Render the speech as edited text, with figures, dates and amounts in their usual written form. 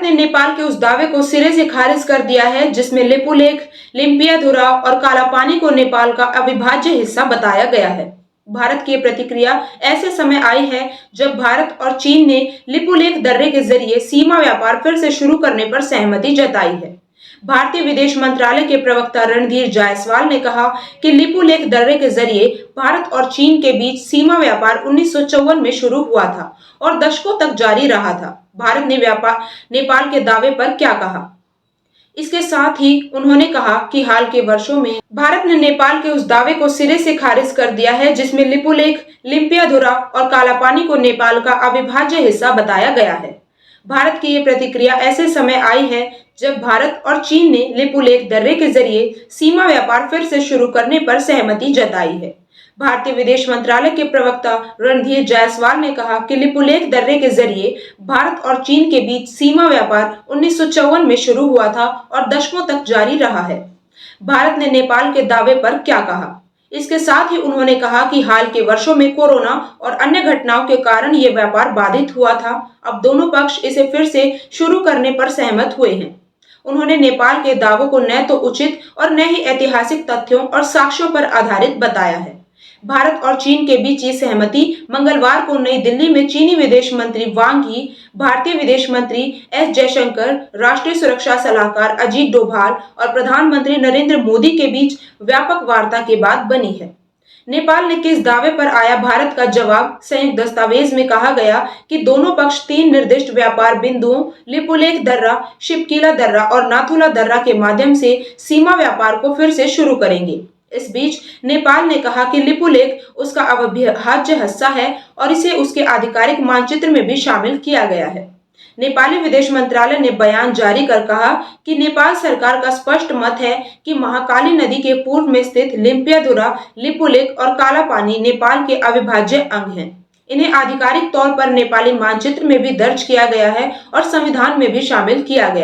भारत ने नेपाल के उस दावे को सिरे से खारिज कर दिया है जिसमें लिपुलेख, लिम्पियाधुरा और कालापानी को नेपाल का अविभाज्य हिस्सा बताया गया है। भारत की प्रतिक्रिया ऐसे समय आई है जब भारत और चीन ने लिपुलेख दर्रे के जरिए सीमा व्यापार फिर से शुरू करने पर सहमति जताई है। भारतीय विदेश मंत्रालय के प्रवक्ता रणधीर जायसवाल ने कहा कि लिपुलेख दर्रे के जरिए भारत और चीन के बीच सीमा व्यापार 1954 में शुरू हुआ था और दशकों तक जारी रहा था। भारत ने नेपाल के दावे पर क्या कहा? इसके साथ ही उन्होंने कहा कि हाल के वर्षों में भारत ने नेपाल के उस दावे को सिरे से खारिज कर दिया है जिसमें लिपुलेख, लिम्पियाधुरा और कालापानी को नेपाल का अविभाज्य हिस्सा बताया गया है। भारत की ये प्रतिक्रिया ऐसे समय आई है जब भारत और चीन ने लिपुलेख दर्रे के जरिए सीमा व्यापार फिर से शुरू करने पर सहमति जताई है। भारतीय विदेश मंत्रालय के प्रवक्ता रणधीर जायसवाल ने कहा कि लिपुलेख दर्रे के जरिए भारत और चीन के बीच सीमा व्यापार 1954 में शुरू हुआ था और दशकों तक जारी रहा है। भारत ने नेपाल के दावे पर क्या कहा? इसके साथ ही उन्होंने कहा कि हाल के वर्षों में कोरोना और अन्य घटनाओं के कारण ये व्यापार बाधित हुआ था। अब दोनों पक्ष इसे फिर से शुरू करने पर सहमत हुए हैं। उन्होंने नेपाल के दावों को न तो उचित और न ही ऐतिहासिक तथ्यों और साक्ष्यों पर आधारित बताया है। भारत और चीन के बीच ये सहमति मंगलवार को नई दिल्ली में चीनी विदेश मंत्री वांग यी, भारतीय विदेश मंत्री एस जयशंकर, राष्ट्रीय सुरक्षा सलाहकार अजीत डोभाल और प्रधानमंत्री नरेंद्र मोदी के बीच व्यापक वार्ता के बाद बनी है। नेपाल ने किस दावे पर आया? भारत का जवाब। संयुक्त दस्तावेज में कहा गया कि दोनों पक्ष 3 निर्दिष्ट व्यापार बिंदुओं लिपुलेख दर्रा, शिवकीला दर्रा और नाथुला दर्रा के माध्यम से सीमा व्यापार को फिर से शुरू करेंगे। इस बीच नेपाल ने कहा कि लिपुलेख उसका अविभाज्य हिस्सा है और इसे उसके आधिकारिक मानचित्र में भी शामिल किया गया है। नेपाली विदेश मंत्रालय ने बयान जारी कर कहा कि नेपाल सरकार का स्पष्ट मत है कि महाकाली नदी के पूर्व में स्थित लिम्पियाधुरा, लिपुलेख और कालापानी नेपाल के अविभाज्य अंग हैं। इन्हें आधिकारिक तौर पर नेपाली मानचित्र में भी दर्ज किया गया है और संविधान में भी शामिल किया गया।